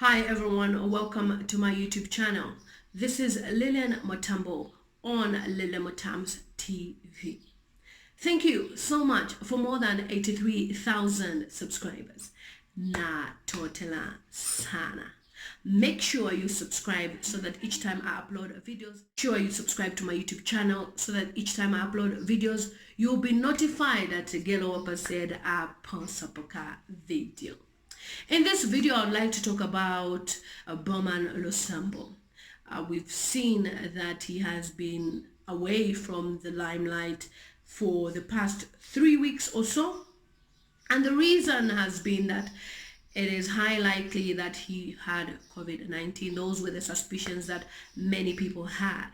Hi everyone, welcome to my YouTube channel. This is Lilian Motambo on Lilian Motams TV. Thank you so much for more than 83,000 subscribers. Na totela sana. Make sure you subscribe so that each time I upload videos, subscribe to my YouTube channel so that each time I upload videos, you'll be notified that Gelo Wapa said I post a video. In this video, I'd like to talk about Bowman Lusambo. We've seen that he has been away from the limelight for the past 3 weeks or so. And the reason has been that it is high likely that he had COVID-19. Those were the suspicions that many people had.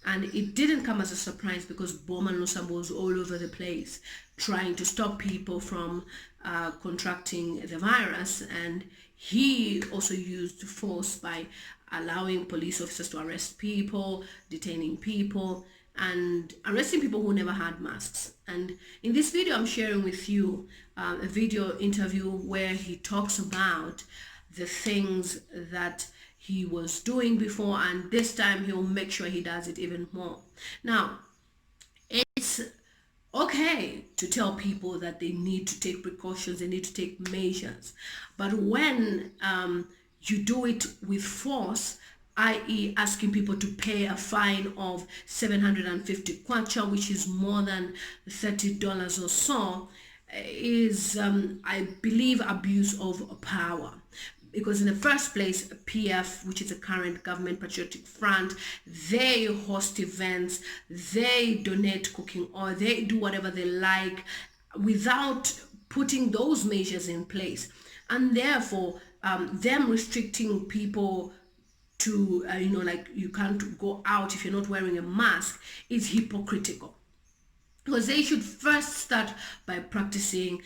And it didn't come as a surprise because Bowman Lusambo was all over the place trying to stop people from contracting the virus. And he also used force by allowing police officers to arrest people, detaining people, and arresting people who never had masks. And in this video, I'm sharing with you a video interview where he talks about the things that he was doing before, and this time he'll make sure he does it even more. Now, it's okay to tell people that they need to take precautions, they need to take measures, but when you do it with force, i.e. asking people to pay a fine of 750 kwacha, which is more than $30 or so, is, I believe, abuse of power. Because in the first place, PF, which is the current government patriotic front, they host events, they donate cooking oil, they do whatever they like without putting those measures in place. And therefore, them restricting people to, like you can't go out if you're not wearing a mask is hypocritical. Because they should first start by practicing,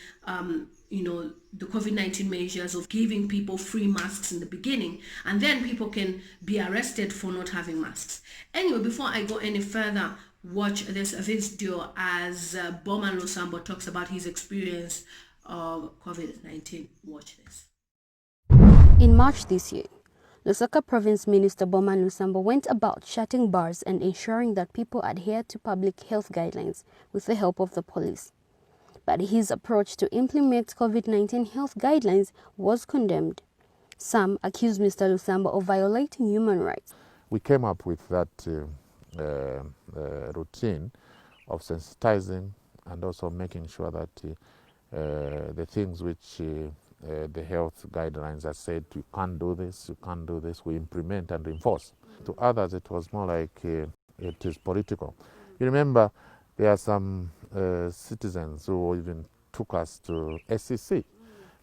the COVID-19 measures of giving people free masks in the beginning, and then people can be arrested for not having masks. Anyway, before I go any further, watch this video as Bowman Lusambo talks about his experience of COVID-19. Watch this. In March this year, Lusaka Province Minister Bowman Lusambo went about shutting bars and ensuring that people adhere to public health guidelines with the help of the police. But his approach to implement COVID-19 health guidelines was condemned. Some accused Mr. Lusambo of violating human rights. We came up with that routine of sensitizing and also making sure that the things which the health guidelines have said, you can't do this, we implement and enforce. To others, it was more like it is political. You remember, there are some citizens who even took us to SEC.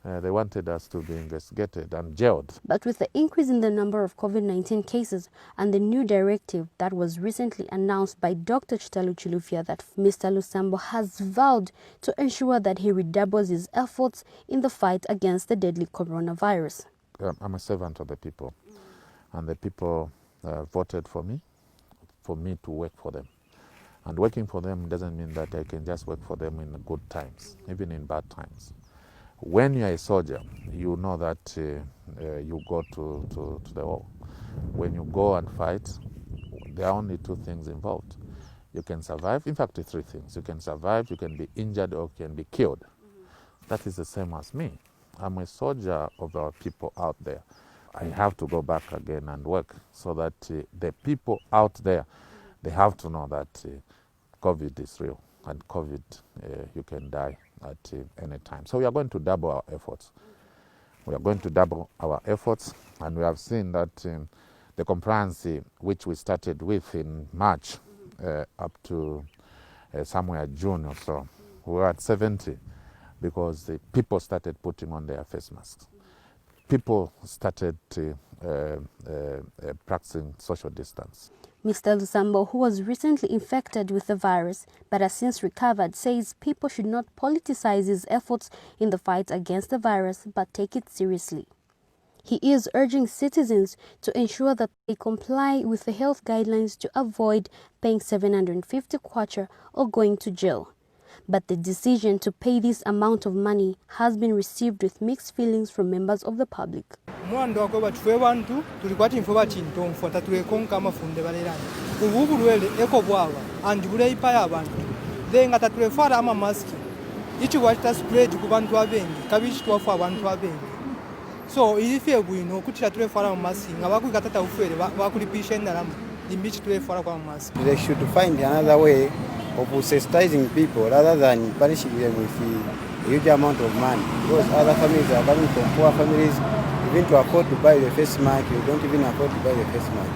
They wanted us to be investigated and jailed. But with the increase in the number of COVID-19 cases and the new directive that was recently announced by Dr. Chitalu Chilufya that Mr. Lusambo has vowed to ensure that he redoubles his efforts in the fight against the deadly coronavirus. I'm a servant of the people, and the people voted for me to work for them. And working for them doesn't mean that I can just work for them in good times, even in bad times. When you're a soldier, you know that you go to the war. When you go and fight, there are only two things involved. You can survive, in fact, 3 things. You can survive, you can be injured, or you can be killed. That is the same as me. I'm a soldier of our people out there. I have to go back again and work so that the people out there, they have to know that COVID is real, and COVID, you can die at any time. So we are going to double our efforts. We are going to double our efforts, and we have seen that the compliance which we started with in March up to somewhere June or so, we were at 70 because the people started putting on their face masks. People started practicing social distance. Mr. Lusambo, who was recently infected with the virus but has since recovered, says people should not politicize his efforts in the fight against the virus but take it seriously. He is urging citizens to ensure that they comply with the health guidelines to avoid paying 750 kwacha or going to jail. But the decision to pay this amount of money has been received with mixed feelings from members of the public. Mwando wakoba tufe bantu tulikwati info chintonfo tatulekonka amafunde balerani ubu bulwele eko bwawa andi buleipa y'abantu denga tatulefara ama mask ichi wachita spread ku bantu abengi kabichi twafa abantu abengi so ilifye bwino kutira tulefara ama mask ngabakwikatata ufere bakulipisha endalama imbichi tulefara kwa mask. They should find another way of sensitizing people rather than punishing them with a huge amount of money, because other families are coming from poor families. Even to afford to buy the face mask, you don't even afford to buy the face mask.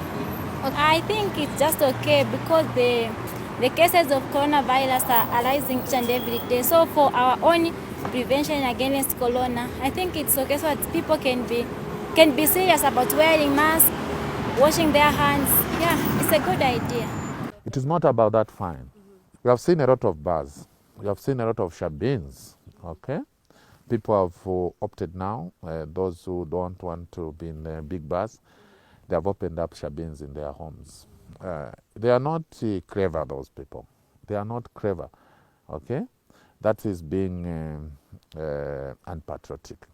I think it's just okay because the cases of coronavirus are rising each and every day. So for our own prevention against corona, I think it's okay so that people can be serious about wearing masks, washing their hands. Yeah, it's a good idea. It is not about that fine. We have seen a lot of bars. We have seen a lot of shabins, okay? People have opted now, those who don't want to be in big bars, they have opened up shabins in their homes. They are not clever, those people. They are not clever, okay? That is being unpatriotic.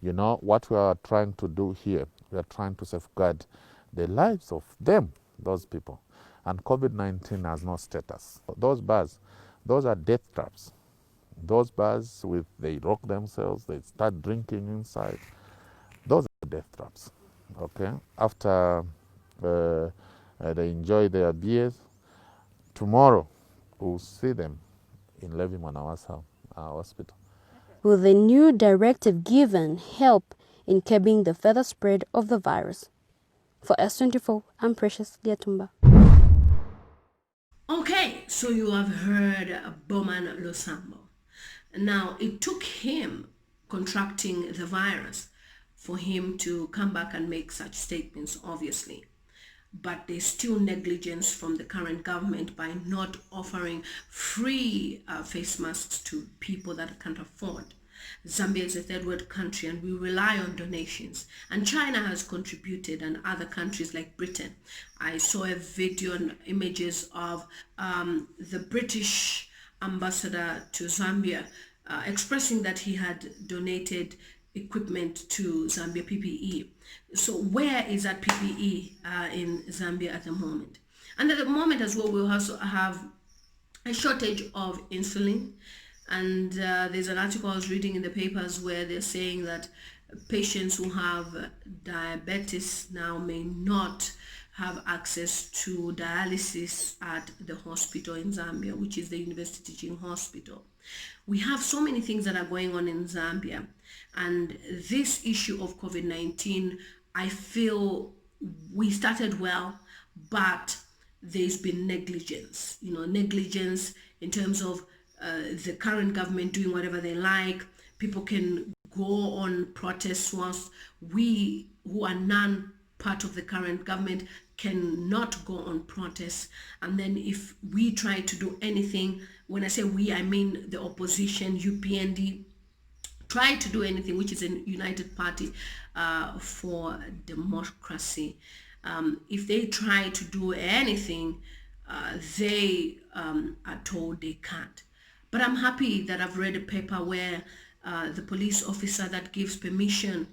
You know, what we are trying to do here, we are trying to safeguard the lives of them, those people. And COVID-19 has no status. Those bars, those are death traps. Those bars, they lock themselves, they start drinking inside. Those are death traps, okay? After they enjoy their beers, tomorrow we'll see them in Levi Mwanawasa hospital. Will the new directive given help in curbing the further spread of the virus? For S24, I'm Precious Liatumba. Okay, so you have heard Bowman Lusambo. Now, it took him contracting the virus for him to come back and make such statements, obviously. But there's still negligence from the current government by not offering free face masks to people that can't afford. Zambia is a third world country and we rely on donations. And China has contributed and other countries like Britain. I saw a video and images of the British ambassador to Zambia expressing that he had donated equipment to Zambia PPE. So where is that PPE in Zambia at the moment? And at the moment as well, we'll also have a shortage of insulin. And there's an article I was reading in the papers where they're saying that patients who have diabetes now may not have access to dialysis at the hospital in Zambia, which is the University Teaching Hospital. We have so many things that are going on in Zambia, and this issue of COVID-19, I feel we started well, but there's been negligence, negligence in terms of the current government doing whatever they like. People can go on protests whilst we who are non-part of the current government cannot go on protests. And then if we try to do anything, when I say we, I mean the opposition, UPND, try to do anything, which is a united party for democracy. If they try to do anything, they are told they can't. But I'm happy that I've read a paper where the police officer that gives permission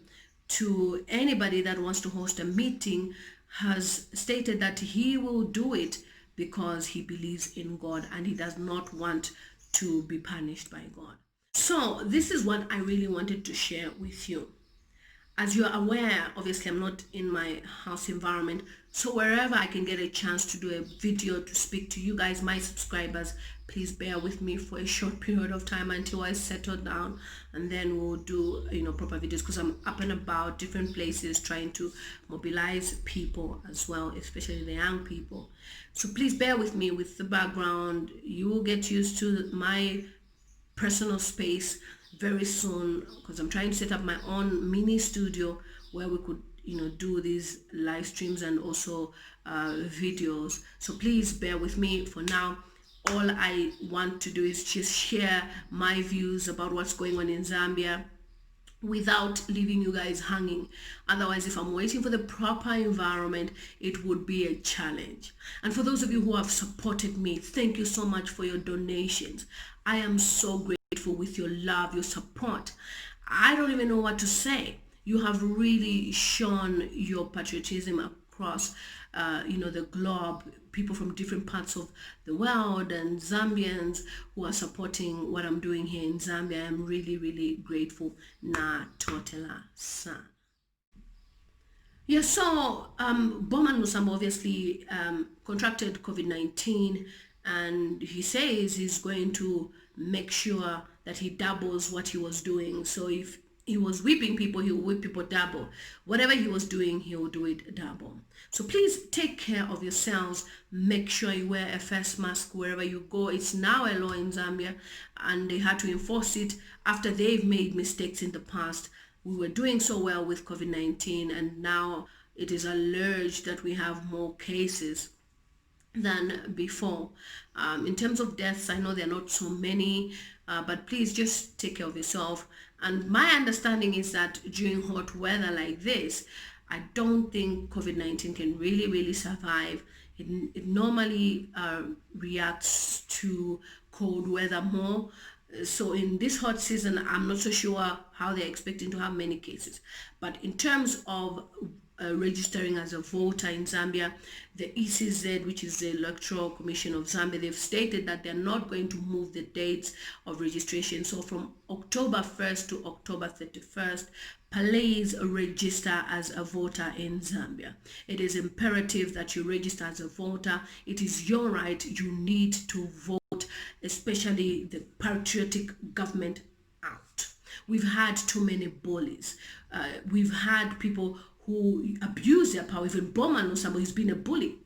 to anybody that wants to host a meeting has stated that he will do it because he believes in God and he does not want to be punished by God. So this is what I really wanted to share with you. As you're aware, obviously I'm not in my house environment, so wherever I can get a chance to do a video to speak to you guys, my subscribers, please bear with me for a short period of time until I settle down, and then we'll do proper videos, because I'm up and about different places trying to mobilize people as well, especially the young people. So please bear with me with the background. You will get used to my personal space very soon, because I'm trying to set up my own mini studio where we could do these live streams and also videos. So please bear with me for now. All I want to do is just share my views about what's going on in Zambia, without leaving you guys hanging. Otherwise, if I'm waiting for the proper environment, it would be a challenge. And for those of you who have supported me, thank you so much for your donations. I am so grateful with your love, your support. I don't even know what to say. You have really shown your patriotism across the globe, people from different parts of the world, and Zambians who are supporting what I'm doing here in Zambia. I'm really, really grateful. Na totela sa. Yeah, so Bowman Lusambo obviously contracted COVID-19, and he says he's going to make sure that he doubles what he was doing. So if he was whipping people, he'll whip people double. Whatever he was doing, he'll do it double. So please take care of yourselves. Make sure you wear a face mask wherever you go. It's now a law in Zambia, and they had to enforce it after they've made mistakes in the past. We were doing so well with COVID-19, and now it is alleged that we have more cases than before. In terms of deaths, I know there are not so many, but please just take care of yourself. And my understanding is that during hot weather like this, I don't think COVID-19 can really survive. It normally reacts to cold weather more. So in this hot season, I'm not so sure how they're expecting to have many cases. But in terms of registering as a voter in Zambia, the ECZ, which is the Electoral Commission of Zambia, they've stated that they're not going to move the dates of registration. So from October 1st to October 31st, please register as a voter in Zambia. It is imperative that you register as a voter. It is your right. You need to vote, especially the patriotic government out. We've had too many bullies. We've had people who abuse their power. Even Bowman Lusambo, he's been a bully.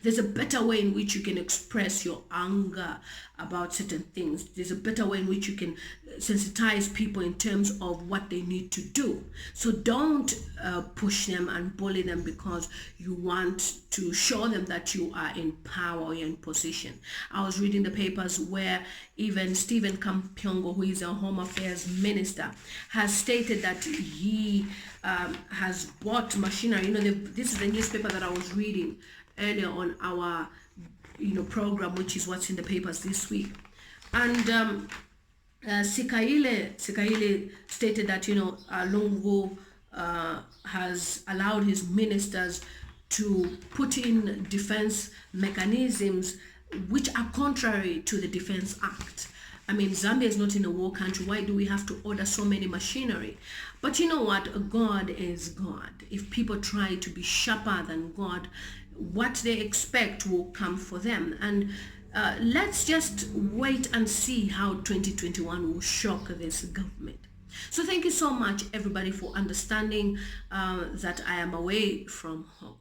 There's a better way in which you can express your anger about certain things. There's a better way in which you can sensitize people in terms of what they need to do. So don't push them and bully them because you want to show them that you are in power or you're in position. I was reading the papers where even Stephen Kampiongo, who is a Home Affairs Minister, has stated that he has bought machinery. This is the newspaper that I was reading earlier on our program, which is what's in the papers this week. And Sikaile stated that Lungu has allowed his ministers to put in defense mechanisms which are contrary to the Defense Act. I mean, Zambia is not in a war country. Why do we have to order so many machinery? But you know what? God is God. If people try to be sharper than God, what they expect will come for them. And let's just wait and see how 2021 will shock this government. So thank you so much, everybody, for understanding that I am away from home.